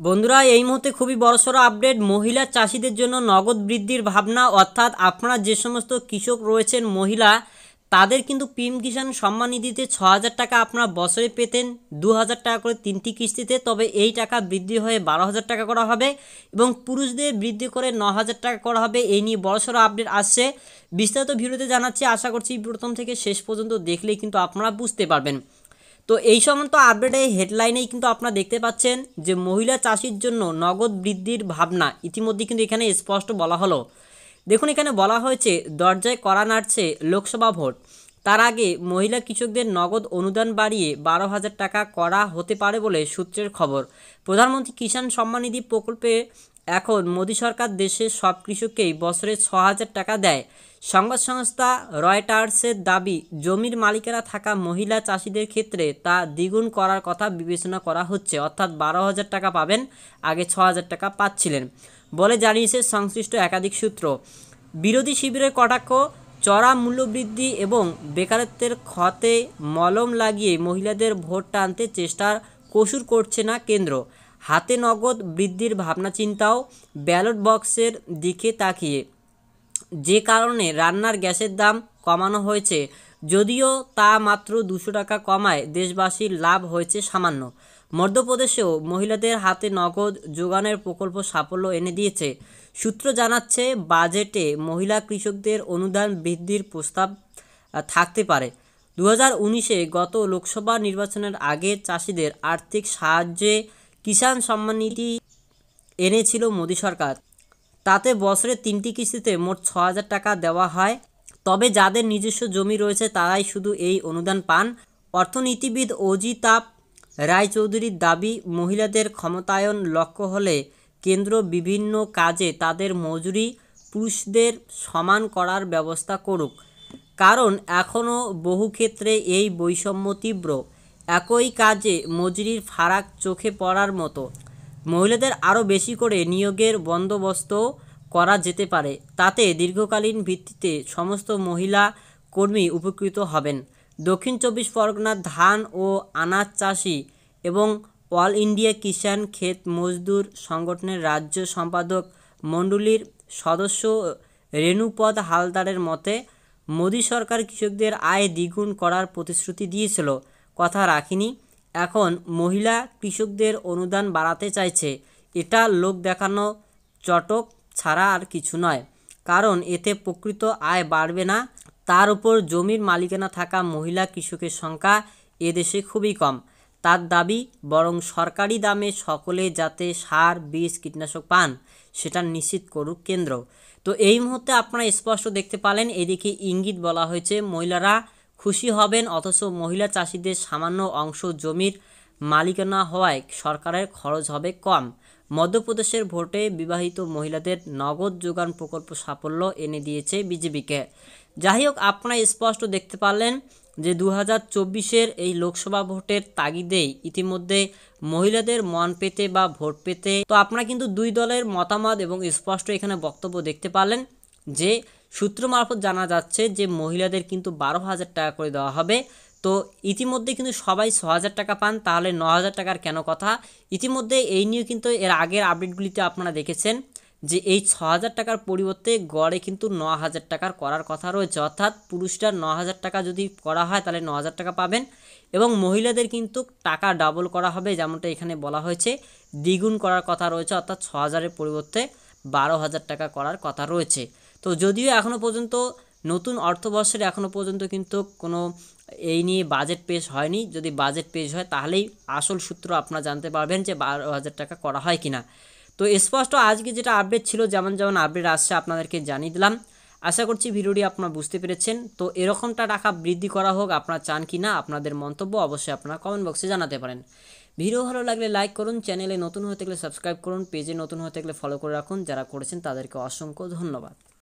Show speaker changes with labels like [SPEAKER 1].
[SPEAKER 1] বন্ধুরা, এই মুহূর্তে খুবই বড়সড় আপডেট। মহিলা চাষিদের জন্য নগদ বৃদ্ধির ভাবনা, অর্থাৎ আপনারা যে সমস্ত কৃষক রয়েছেন মহিলা, তাদের কিন্তু পিএম কিষাণ সম্মান নিধিতে 6,000 টাকা আপনারা বছরে পেতেন 2,000 টাকা করে 3টি কিস্তিতে। তবে এই টাকা বৃদ্ধি হয়ে 12,000 টাকা করা হবে এবং পুরুষদের বৃদ্ধি করে 9,000 টাকা করা হবে। এই নিয়ে বড়সড় আপডেট আসছে। বিস্তারিত ভিডিওতে জানাচ্ছি, আশা করছি প্রথম থেকে শেষ পর্যন্ত দেখলেই কিন্তু আপনারা বুঝতে পারবেন। তো এই সমস্ত আপডেটে হেডলাইনেই কিন্তু আপনারা দেখতে পাচ্ছেন যে মহিলা চাষির জন্য নগদ বৃদ্ধির ভাবনা ইতিমধ্যে কিন্তু এখানে স্পষ্ট বলা হলো। দেখুন, এখানে বলা হয়েছে দরজায় কড়া নাড়ছে লোকসভা ভোট, তার আগে মহিলা কৃষকদের নগদ অনুদান বাড়িয়ে 12,000 টাকা করা হতে পারে বলে সূত্রের খবর। প্রধানমন্ত্রী কিষাণ সম্মান নিধি প্রকল্পে এখন মোদী সরকার দেশের সব কৃষককেই বছরে 6,000 টাকা দেয়। সংবাদ সংস্থা রয়টার্সের দাবি, জমির মালিকানা থাকা মহিলা চাষিদের ক্ষেত্রে তা দ্বিগুণ করার কথা বিবেচনা করা হচ্ছে, অর্থাৎ 12,000 টাকা পাবেন, আগে 6,000 টাকা পাচ্ছিলেন বলে জানিয়েছে সংশ্লিষ্ট একাধিক সূত্র। বিরোধী শিবিরের কটাক্ষ, চড়া মূল্যবৃদ্ধি এবং বেকারত্বের ক্ষতে মলম লাগিয়ে মহিলাদের ভোট টানতে চেষ্টার কসুর করছে না কেন্দ্র। হাতে নগদ বৃদ্ধির ভাবনা চিন্তাও ব্যালট বক্সের দিকে তাকিয়ে, যে কারণে রান্নার গ্যাসের দাম কমানো হয়েছে। যদিও তা মাত্র 200 টাকা কমায় দেশবাসীর লাভ হয়েছে সামান্য। মধ্যপ্রদেশেও মহিলাদের হাতে নগদ যোগানের প্রকল্প সাফল্য এনে দিয়েছে। সূত্র জানাচ্ছে, বাজেটে মহিলা কৃষকদের অনুদান বৃদ্ধির প্রস্তাব থাকতে পারে। 2019-এ গত লোকসভা নির্বাচনের আগে চাষিদের আর্থিক সাহায্যে কিষাণ সম্মান নিধি এনেছিল মোদী সরকার। তাতে বছরে 3টি কিস্তিতে মোট 6,000 টাকা দেওয়া হয়। তবে যাদের নিজস্ব জমি রয়েছে তারাই শুধু এই অনুদান পান। অর্থনীতিবিদ অজিতাভ রায়চৌধুরীর দাবি, মহিলাদের ক্ষমতায়ন লক্ষ্য হলে কেন্দ্র বিভিন্ন কাজে তাদের মজুরি পুরুষদের সমান করার ব্যবস্থা করুক। কারণ এখনও বহু ক্ষেত্রে এই বৈষম্য তীব্র। একই কাজে মজুরির ফারাক চোখে পড়ার মতো। মহিলাদের আরও বেশি করে নিয়োগের বন্দোবস্ত করা যেতে পারে। তাতে দীর্ঘকালীন ভিত্তিতে সমস্ত মহিলা কর্মী উপকৃত হবেন। দক্ষিণ 24 পরগনার ধান ও আনাজ চাষি এবং অল ইন্ডিয়া কিষাণ ক্ষেত মজদুর সংগঠনের রাজ্য সম্পাদক মণ্ডলীর সদস্য রেণুপদ হালদারের মতে, মোদী সরকার কৃষকদের আয় দ্বিগুণ করার প্রতিশ্রুতি দিয়েছিল, কথা রাখেনি। এখন মহিলা কৃষকদের অনুদান বাড়াতে চাইছে। এটা লোক দেখানো চটক ছাড়া আর কিছু নয়। কারণ এতে প্রকৃত আয় বাড়বে না। তার উপর জমির মালিকানা থাকা মহিলা কৃষকের সংখ্যা এদেশে খুবই কম। তার দাবি, বরং সরকারি দামে সকলে যাতে সার, বীজ, কীটনাশক পান সেটা নিশ্চিত করুক কেন্দ্র। তো এই মুহূর্তে আপনারা স্পষ্ট দেখতে পেলেন, এদিকে ইঙ্গিত বলা হয়েছে মহিলারা খুশি হবেন, অথচ মহিলা চাষিদের সামান্য অংশ জমির মালিকানা হওয়ায় সরকারের খরচ হবে কম। মধ্যপ্রদেশের ভোটে বিবাহিত মহিলাদের নগদ যোগান প্রকল্প সাফল্য এনে দিয়েছে বিজেপিকে। যাই হোক, আপনারা স্পষ্ট দেখতে পারলেন যে 2024-এর এই লোকসভা ভোটের তাগিদেই ইতিমধ্যে মহিলাদের মন পেতে বা ভোট পেতে, তো আপনারা কিন্তু দুই দলের মতামত এবং স্পষ্ট এখানে বক্তব্য দেখতে পারলেন যে সূত্র মারফত জানা যাচ্ছে যে মহিলাদের কিন্তু 12,000 টাকা করে দেওয়া হবে। তো ইতিমধ্যে কিন্তু সবাই 6,000 টাকা পান, তাহলে 9,000 টাকার কেন কথা? ইতিমধ্যে এই নিয়ে কিন্তু এর আগের আপডেটগুলিতে আপনারা দেখেছেন যে এই 6,000 টাকার পরিবর্তে গড়ে কিন্তু 9,000 টাকার করার কথা রয়েছে। অর্থাৎ পুরুষরা 9,000 টাকা যদি করা হয় তাহলে 9,000 টাকা পাবেন এবং মহিলাদের কিন্তু টাকা ডাবল করা হবে, যেমনটা এখানে বলা হয়েছে, দ্বিগুণ করার কথা রয়েছে। অর্থাৎ 6,000-এর পরিবর্তে 12,000 টাকা করার কথা রয়েছে। তো যদিও এখনও পর্যন্ত নতুন অর্থবর্ষের এখনও পর্যন্ত কিন্তু কোনো এই নিয়ে বাজেট পেশ হয়নি। যদি বাজেট পেশ হয় তাহলেই আসল সূত্র আপনারা জানতে পারবেন যে 12,000 টাকা করা হয় কিনা। তো স্পষ্ট আজকে যেটা আপডেট ছিল, যেমন আপডেট আসছে আপনাদেরকে জানিয়ে দিলাম। আশা করছি ভিডিওটি আপনারা বুঝতে পেরেছেন। তো এরকমটা টাকা বৃদ্ধি করা হোক আপনারা চান কি না, আপনাদের মন্তব্য অবশ্যই আপনারা কমেন্ট বক্সে জানাতে পারেন। ভিডিও ভালো লাগলে লাইক করুন, চ্যানেলে নতুন হয়ে থাকলে সাবস্ক্রাইব করুন, পেজে নতুন হয়ে থাকলে ফলো করে রাখুন। যারা করেছেন তাদেরকে অসংখ্য ধন্যবাদ।